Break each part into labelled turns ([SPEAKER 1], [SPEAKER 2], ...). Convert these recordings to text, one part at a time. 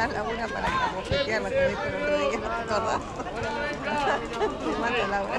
[SPEAKER 1] La una para bofetearla, como dijo el otro día, todas. Se mata Laura.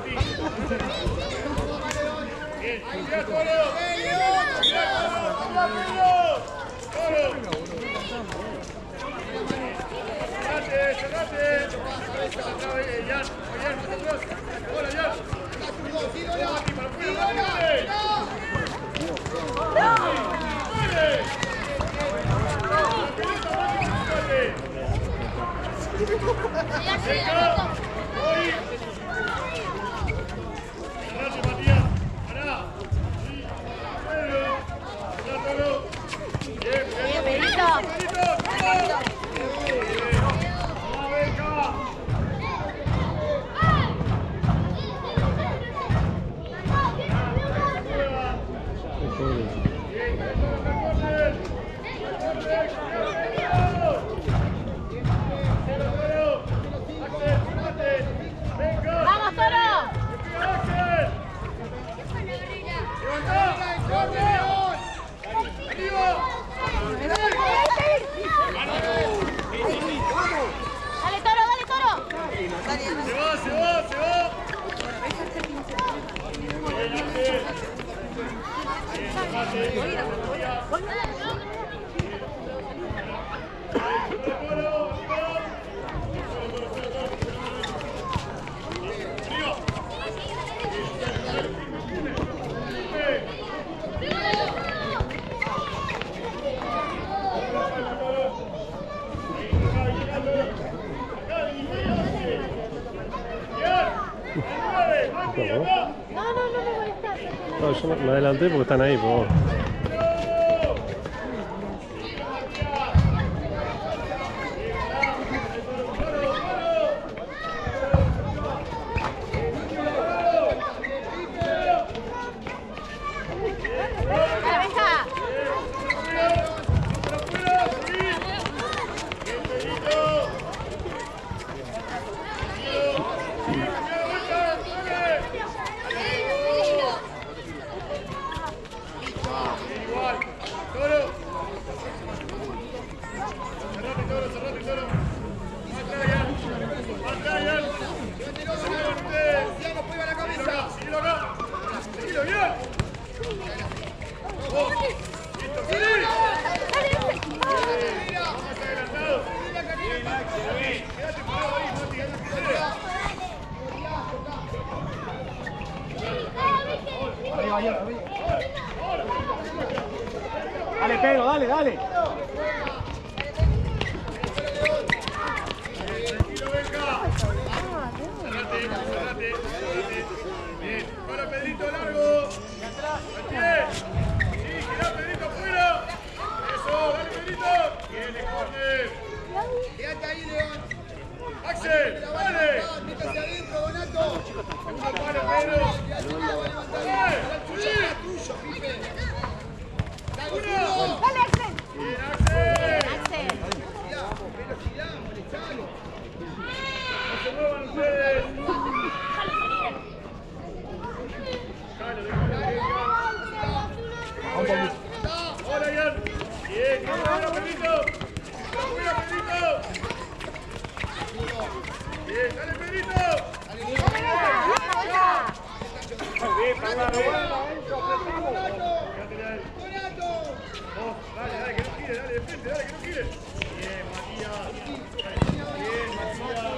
[SPEAKER 2] No, yo me adelanté porque están ahí, por favor.
[SPEAKER 3] Dale, Pedro, dale, dale.
[SPEAKER 4] Bien, para Pedrito largo. Bien. Sí, girá Pedrito afuera. Eso, dale Pedrito. Bien, le corte.
[SPEAKER 5] Quédate ahí, León.
[SPEAKER 4] Axel, dale.
[SPEAKER 5] Métase adentro, Donato.
[SPEAKER 4] Segundo palo, Pedro.
[SPEAKER 5] Tuyo, Pipe.
[SPEAKER 4] Uno.
[SPEAKER 6] Dale, Axel.
[SPEAKER 4] Bien, Axel.
[SPEAKER 6] Axel.
[SPEAKER 5] Velocidad, molestalo.
[SPEAKER 4] No se muevan ustedes. Hola, Ian. Bien, ahora Pedrito. Cuida, Pedrito. Bien, dale, Pedrito. Dale, que no gire, dale de frente, dale, que no gire. Bien, Matías. Bien, Matías.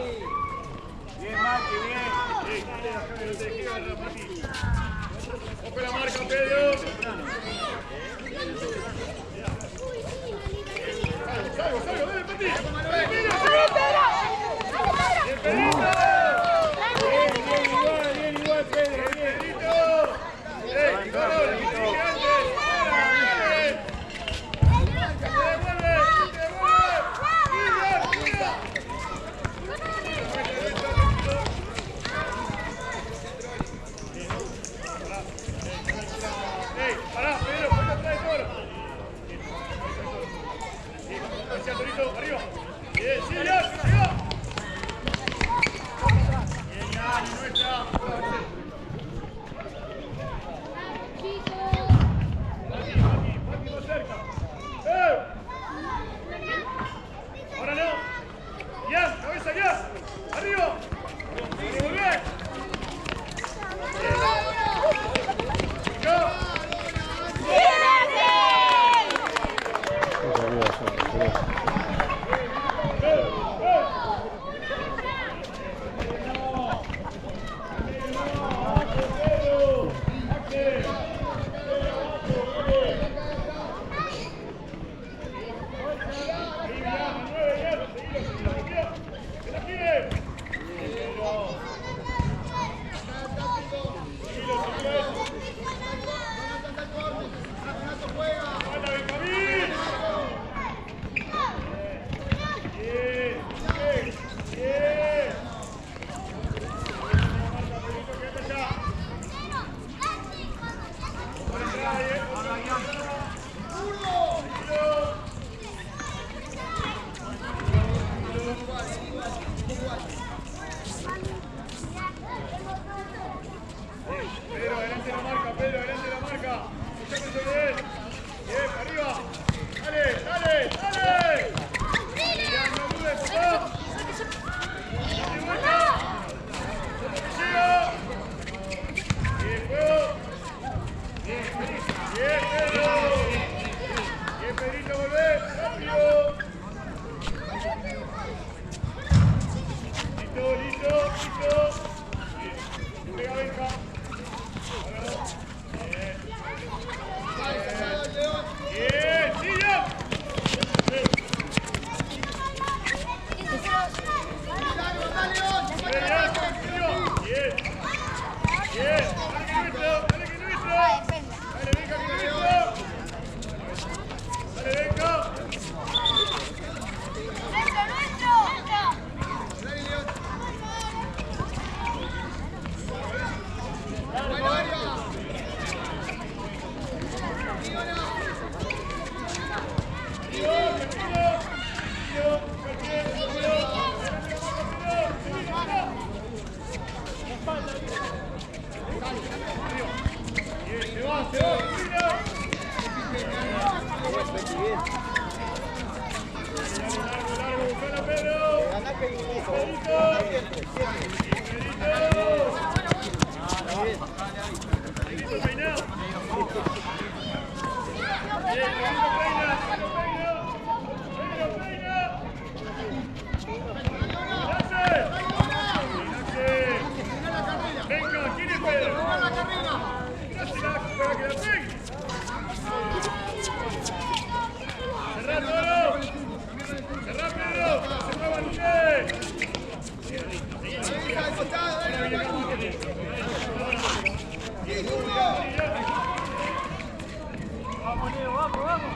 [SPEAKER 4] Bien, Mati, bien. Bien, dale, acá que no te queda, Mati. Ojo la marca, Pedro. Salgo, dale, Pati. Dale, Pedro. Bien, Pedrito. Bien, igual, Pedro, bien. Pedrito. Toro, le quité antes. Venga, ¿quién es Pedro? Gracias, para que la pegue. Cerrá, Toro. Cerrá, Pedro. Se muevan ustedes.
[SPEAKER 3] Vamos, Leo, vamos, vamos.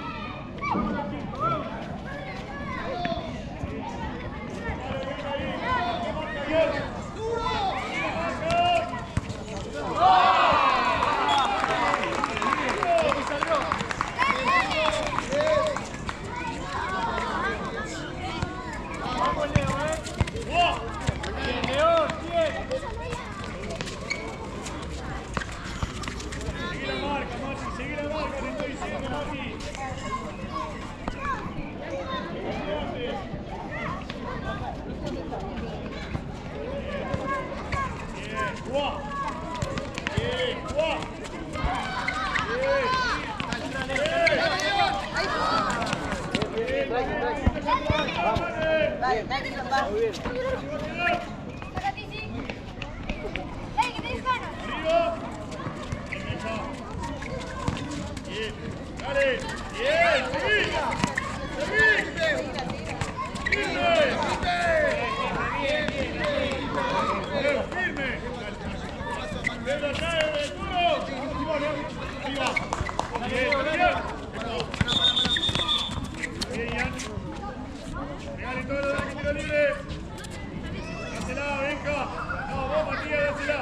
[SPEAKER 3] Vamos, Leo, Bien, León, bien.
[SPEAKER 4] Seguí la marca, Mati. Seguí la marca, te estoy diciendo, Mati. Dale, bien, seguí. Firme. Pedro, acá, duro. Ahí va. Bien, Ian. Pegale todo lo de tiro libre. Dásela, venga. No, vos, Matías, dásela.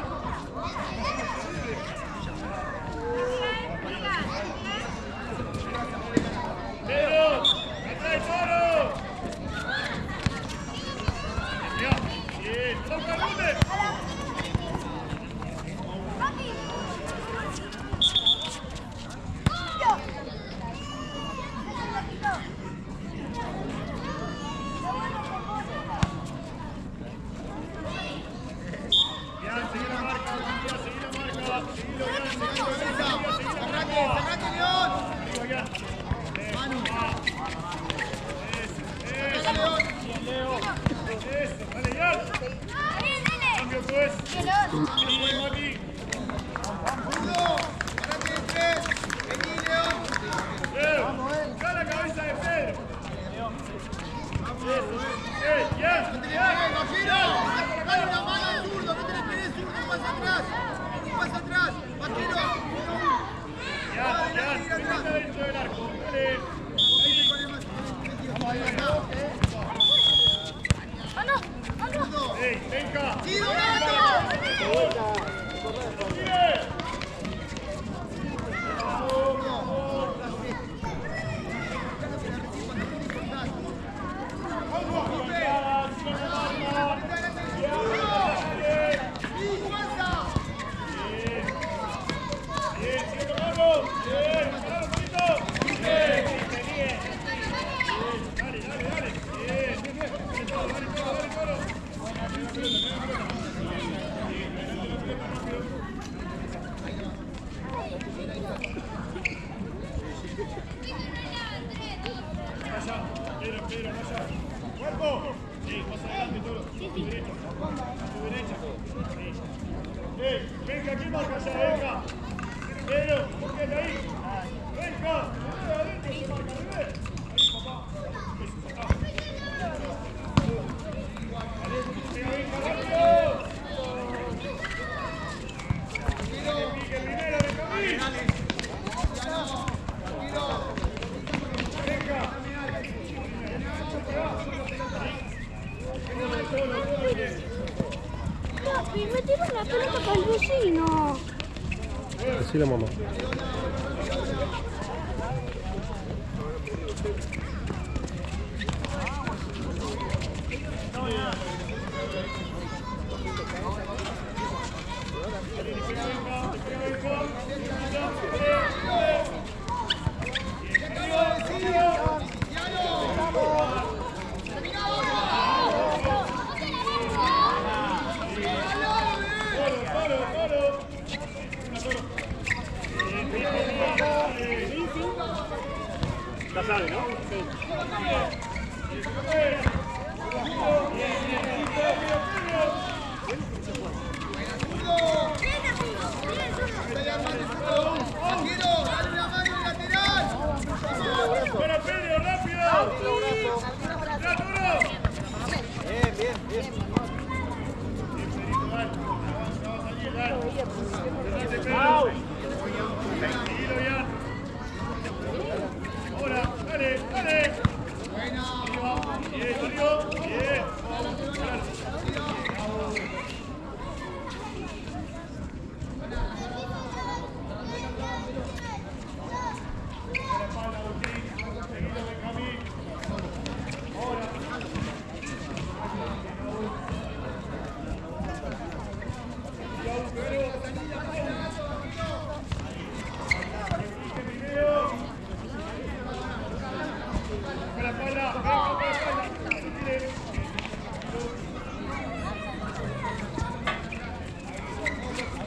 [SPEAKER 4] Pedro, atrás, Toro. Bien, toca lunes. Seguí la marca, seguí la marca. Seguilo,
[SPEAKER 5] Arranque, León.
[SPEAKER 4] Eso, dale, Ian. Cambio, pues. Vení, Mati.
[SPEAKER 5] Arranque de 3. Vení, León.
[SPEAKER 4] Buscá la cabeza de Pedro. Eso, Ian.
[SPEAKER 5] No te le pegues, Vaquero. Dale una mano al zurdo. No te le pegues, zurdo. Un paso atrás. Un paso atrás. Vaquero.
[SPEAKER 4] Ian, metete dentro del arco. Dale. Vamos ahí, ¡ey, venga!
[SPEAKER 5] ¡Sí, Donato!
[SPEAKER 4] Pedro, vaya. ¡Cuerpo! Sí, más adelante, Toro. A tu derecha. A tu derecha. Sí. Venga, aquí marca ya, venga. Pedro, quédate ahí. Venga. Adentro se marca, ¿ves? Ahí, papá. Eso, papá. Venga, rápido. Miguel Minero de camino. Venga.
[SPEAKER 6] Papi, me tiró la pelota para el vecino.
[SPEAKER 2] Así la mamá.
[SPEAKER 4] Venga. ¡Para Pedro, rápido! Ahora, dale, dale. Bien, Mario.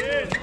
[SPEAKER 4] Bien.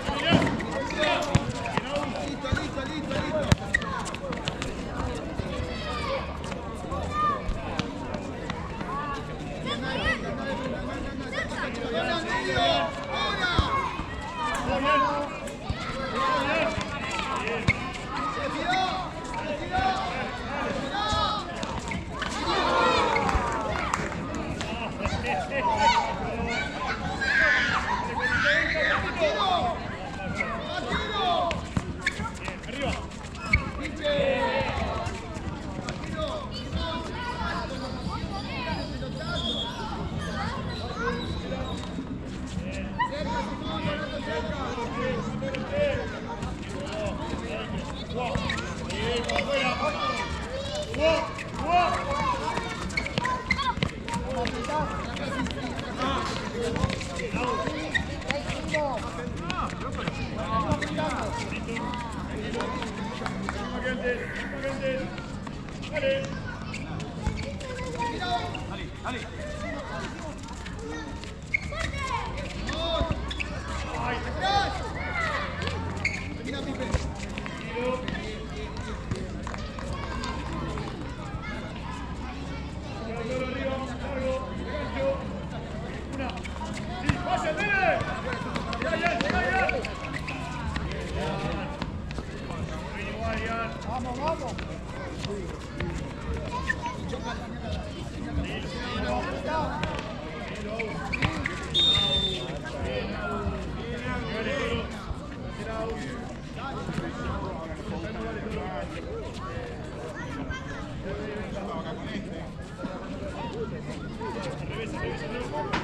[SPEAKER 4] Revisa,